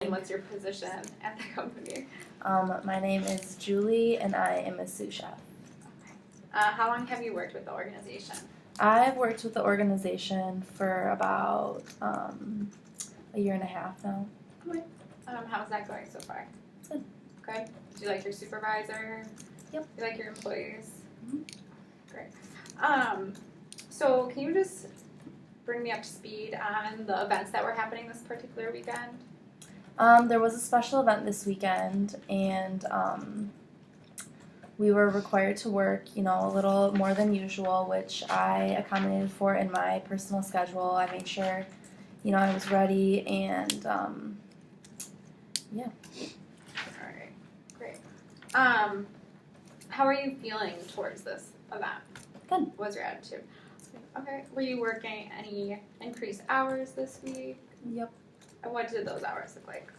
And what's your position at the company? My name is Julie, and I am a sous chef. Okay. How long have you worked with the organization? I've worked with the organization for about a year and a half now. Okay. How's that going so far? Good. Good. Do you like your supervisor? Yep. Do you like your employees? Mm-hmm. Great. So can you just bring me up to speed on the events that were happening this particular weekend? There was a special event this weekend, and we were required to work, a little more than usual, which I accommodated for in my personal schedule. I made sure, I was ready, and yeah. All right, great. How are you feeling towards this event? Good. What was your attitude? Okay. Were you working any increased hours this week? Yep. And what did those hours look like?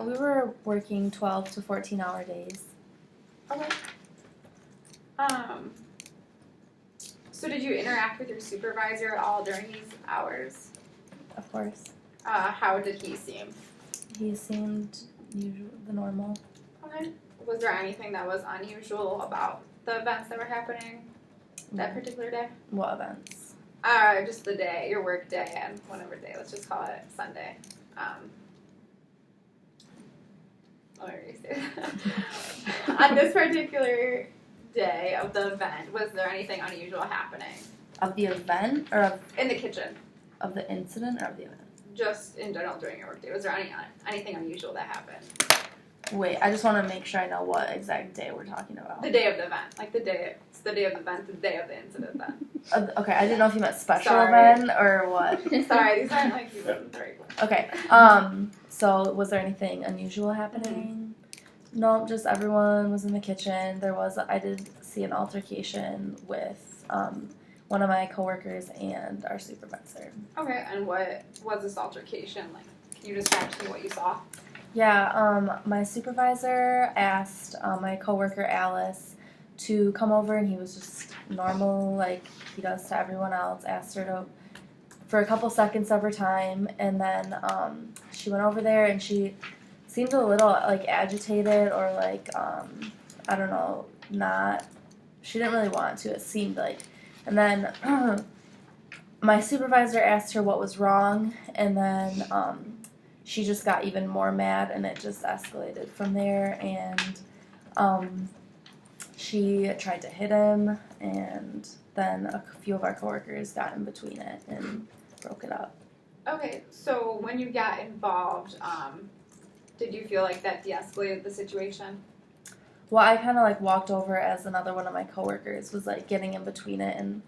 We were working 12 to 14-hour days. Okay. So did you interact with your supervisor at all during these hours? Of course. How did he seem? He seemed the normal. Okay. Was there anything that was unusual about the events that were happening that particular day? What events? Just the day, your work day, and whatever day. Let's just call it Sunday. What do you say? On this particular day of the event, was there anything unusual happening? Of the event, or in the kitchen? Of the incident, or of the event? Just in general during your work day. Was there anything unusual that happened? Wait, I just want to make sure I know what exact day we're talking about. The day of the event. Like it's the day of the event, the day of the incident then. Okay, I didn't know if you meant special event or what. Sorry, these aren't like even the right ones. Okay, so was there anything unusual happening? Mm-hmm. No, just everyone was in the kitchen. I did see an altercation with one of my coworkers and our supervisor. Okay, and what was this altercation like? Can you describe to me what you saw? Yeah, my supervisor asked my coworker Alice to come over, and he was just normal, like he does to everyone else. Asked her for a couple seconds of her time, and then she went over there, and she seemed a little like agitated, or like I don't know, she didn't really want to. It seemed like, and then my supervisor asked her what was wrong, and then she just got even more mad, and it just escalated from there, and she tried to hit him, and then a few of our coworkers got in between it and broke it up. Okay, so when you got involved, did you feel like that de-escalated the situation? Well, I kind of like walked over as another one of my coworkers was like getting in between it, and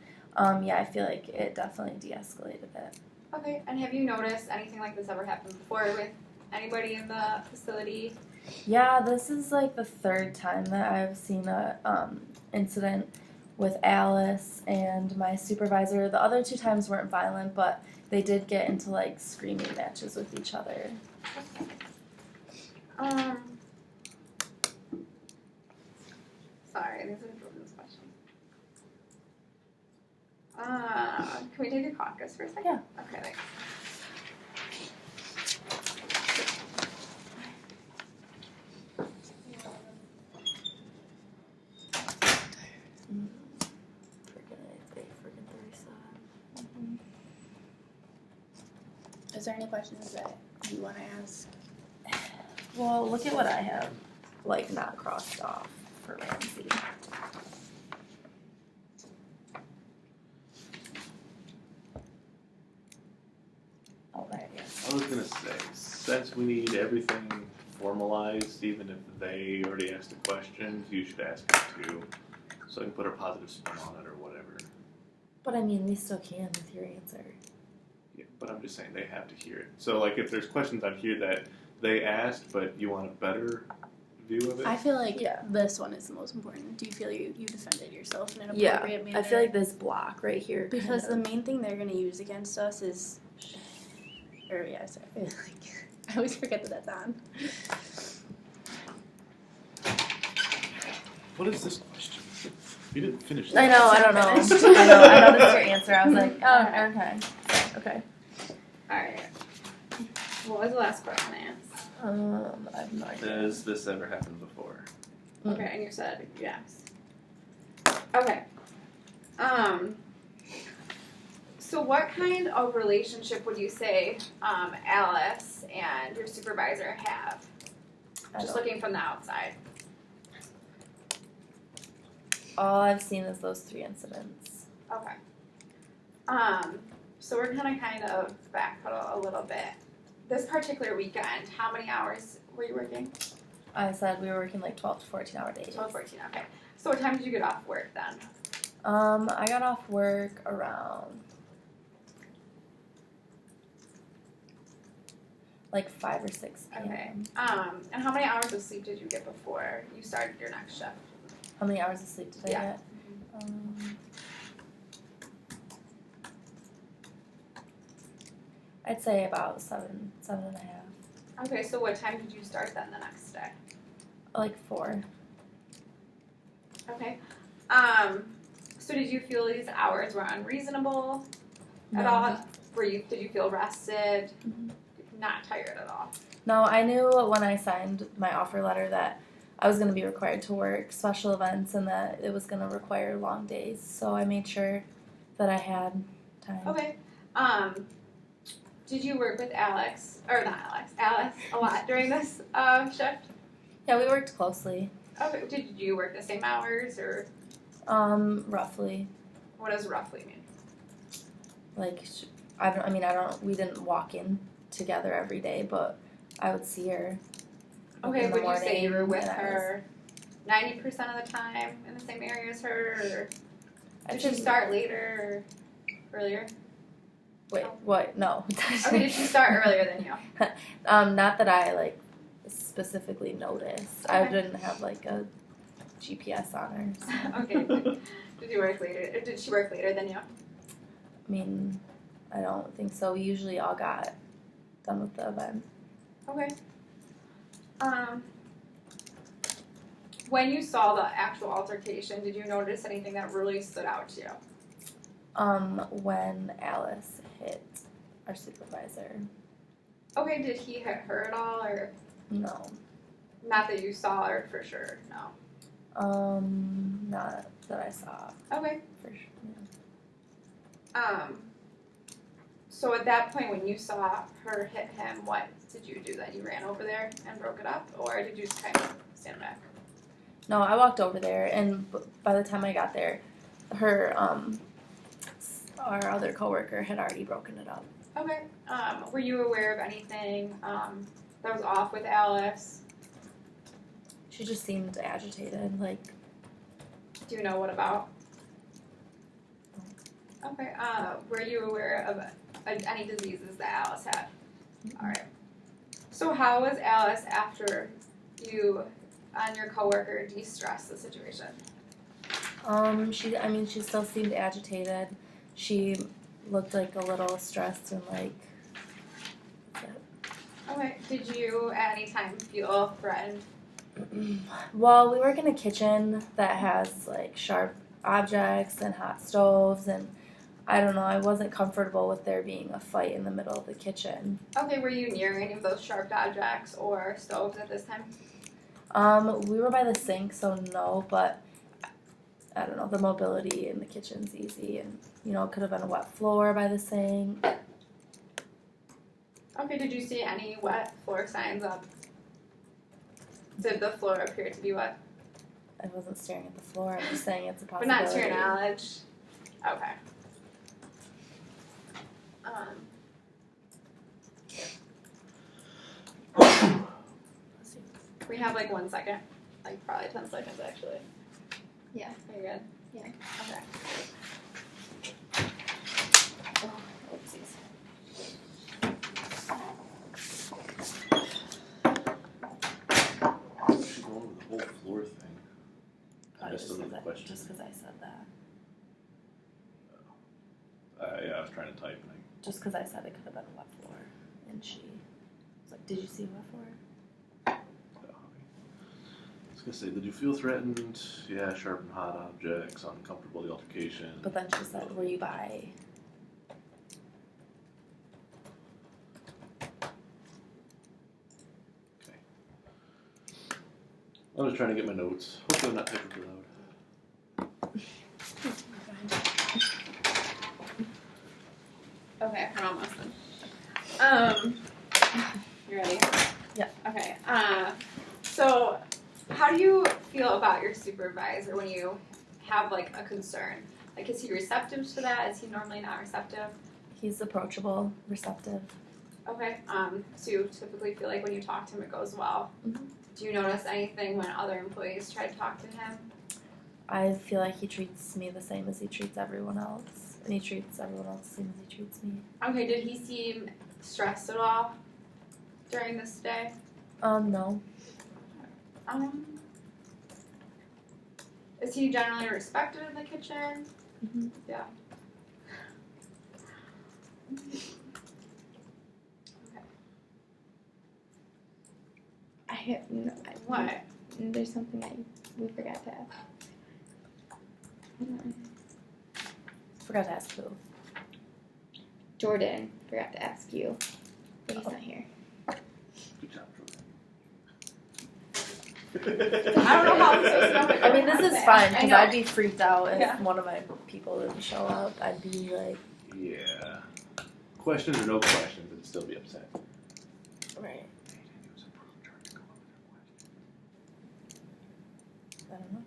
yeah, I feel like it definitely de-escalated it. Okay, and have you noticed anything like this ever happened before with anybody in the facility? Yeah, this is like the third time that I've seen a incident with Alice and my supervisor. The other two times weren't violent, but they did get into like screaming matches with each other. Okay. Sorry, these are children's questions. Can we take a caucus for a second? Yeah. Okay, thanks. Is there any questions that you want to ask? Well, look at what I have, like, not crossed off for Ramsey. Oh, there it is. I was going to say, since we need everything formalized, even if they already asked the questions, you should ask it too, so I can put a positive spin on it or whatever. But, I mean, we still can with your answer. Yeah, but I'm just saying they have to hear it. So, like, if there's questions on here that they asked, but you want a better view of it? I feel like this one is the most important. Do you feel you defended yourself in an Yeah, appropriate manner? I feel like this block right here. Because the main thing they're going to use against us is... sorry. I always forget that that's on. What is this question? You didn't finish I that. know, I don't know. I noticed your answer. I was like, oh, okay. Okay. Alright. What was the last question I asked? I have no idea. Has this ever happened before? Mm. Okay, and you said yes. Okay. So what kind of relationship would you say Alice and your supervisor have? Just looking from the outside. All I've seen is those 3 incidents. Okay. So we're gonna kind of backpedal a little bit. This particular weekend, how many hours were you working? I said we were working like 12 to 14 hour days. 12, 14, okay. So what time did you get off work then? I got off work around like 5 or 6 p.m. Okay. And how many hours of sleep did you get before you started your next shift? How many hours of sleep did I Yeah. get? I'd say about 7 and a half. Okay, so what time did you start then the next day? Like 4. Okay. So did you feel these hours were unreasonable at No. all? Did you feel rested? Mhm. Not tired at all? No, I knew when I signed my offer letter that I was going to be required to work special events and that it was going to require long days. So I made sure that I had time. Okay. Did you work with Alice a lot during this shift? Yeah, we worked closely. Okay. Did you work the same hours or Roughly. what does roughly mean? Like, we didn't walk in together every day, but I would see her. Okay, in the would you say you were morning, with and I her 90% of the time in the same area as her, or I did she just- start later or earlier? Wait, what? No. Okay, did she start earlier than you? Not that I like specifically noticed. I Okay. didn't have like a GPS on her. So. Okay. Did you work later? Did she work later than you? I mean, I don't think so. We usually all got done with the event. Okay. When you saw the actual altercation, did you notice anything that really stood out to you? When Alice hit our supervisor. Okay, did he hit her at all, or No. not that you saw her for sure? No. Not that I saw Okay. for sure. So at that point, when you saw her hit him, what did you do then? You ran over there and broke it up, or did you just kind of stand back? No, I walked over there, and by the time I got there, her our other coworker had already broken it up. Okay. Were you aware of anything that was off with Alice? She just seemed agitated, like. Do you know what about? Okay. Were you aware of any diseases that Alice had? All right. So how was Alice after you and your coworker de-stressed the situation? She still seemed agitated. She looked like a little stressed and like. Okay. Did you at any time feel threatened? Well, we work in a kitchen that has like sharp objects and hot stoves, and I don't know, I wasn't comfortable with there being a fight in the middle of the kitchen. Okay. Were you near any of those sharp objects or stoves at this time? We were by the sink, so no, but I don't know, the mobility in the kitchen's easy, and it could have been a wet floor by the sink. Okay. Did you see any wet floor signs up? Did the floor appear to be wet? I wasn't staring at the floor, I'm just saying it's a But possibility. not to your knowledge. Okay. We have like 1 second, like probably 10 seconds actually. Yeah. Are you good? Yeah. Okay. Oh, oopsies. She's going with the whole floor thing. I missed another question. Just because I said that. Yeah, I was trying to type and Just because I said it could have been a wet floor. And she was like, did you see a wet floor? I was gonna say, did you feel threatened? Yeah, sharp and hot objects, uncomfortable the altercation. But then she said, were you by? I'm just trying to get my notes. Hopefully I'm not typing too loud. Okay, I'm almost done. You ready? Yeah. Okay. So how do you feel about your supervisor when you have like a concern? Like, is he receptive to that? Is he normally not receptive? He's approachable, receptive. Okay. So you typically feel like when you talk to him, it goes well. Mhm. Do you notice anything when other employees try to talk to him? I feel like he treats me the same as he treats everyone else, and he treats everyone else the same as he treats me. Okay. Did he seem stressed at all during this day? No. Is he generally respected in the kitchen? Mm-hmm. Yeah. I have no. What? There's something that we forgot to ask. Forgot to ask who. Jordan forgot to ask you, but he's not here. Good job, I don't know how I'm supposed to know. I mean, this is fun I because know. I'd be freaked out if Yeah. one of my people didn't show up. I'd be like, Yeah. Questions or no questions, I'd still be upset. right. I don't know.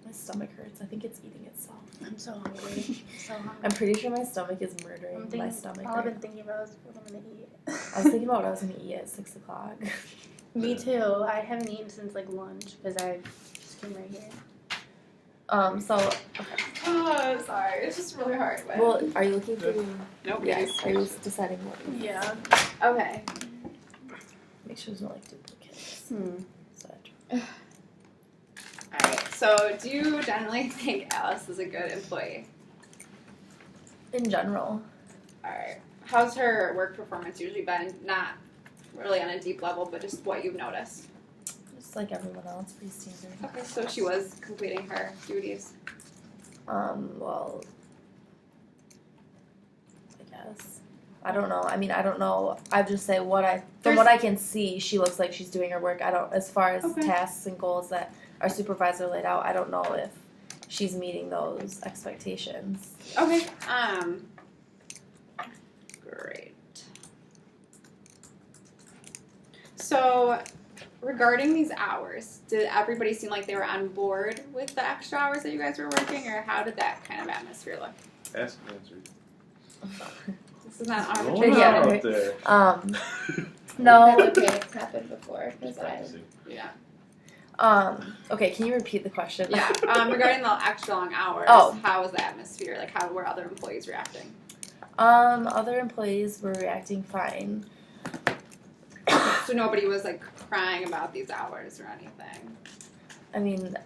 My stomach hurts. I think it's eating itself. I'm so hungry. So hungry. I'm pretty sure my stomach is murdering I'm my thinking, stomach. all I've Right been now. thinking about is what I'm gonna eat. I was thinking about what I was gonna eat at 6 o'clock. Me too. I haven't eaten since like lunch because I just came right here. So Oh, sorry. It's just really hard. But well, are you looking for? nope. Yes. Are you deciding what? Yeah. Okay. Make sure there's no like duplicates. So Alright. So, do you generally think Alice is a good employee? in general, Alright. How's her work performance usually been? Not really on a deep level, but just what you've noticed. just like everyone else, pretty standard. Okay, so she was completing her duties. Well, I guess. I don't know. I mean, I don't know. I just say from what I can see, she looks like she's doing her work. I don't, as far as Okay. tasks and goals that our supervisor laid out, I don't know if she's meeting those expectations. Okay. Great. So, regarding these hours, did everybody seem like they were on board with the extra hours that you guys were working, or how did that kind of atmosphere look? Ask and answer. This is not Roll arbitrary. Yeah. out there. No. That's okay. It's happened before. Just Because I. practicing. Yeah. Okay, can you repeat the question? Yeah. Regarding the extra long hours, Oh. how was the atmosphere? Like, how were other employees reacting? Other employees were reacting fine. So nobody was like crying about these hours or anything. I mean,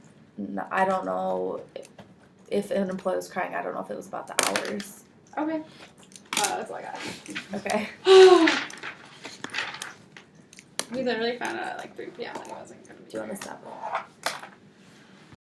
I don't know if an employee was crying. I don't know if it was about the hours. Okay. That's all I got. Okay. We literally found out at like 3 p.m. Like, I wasn't gonna be Do you here. want to stop it?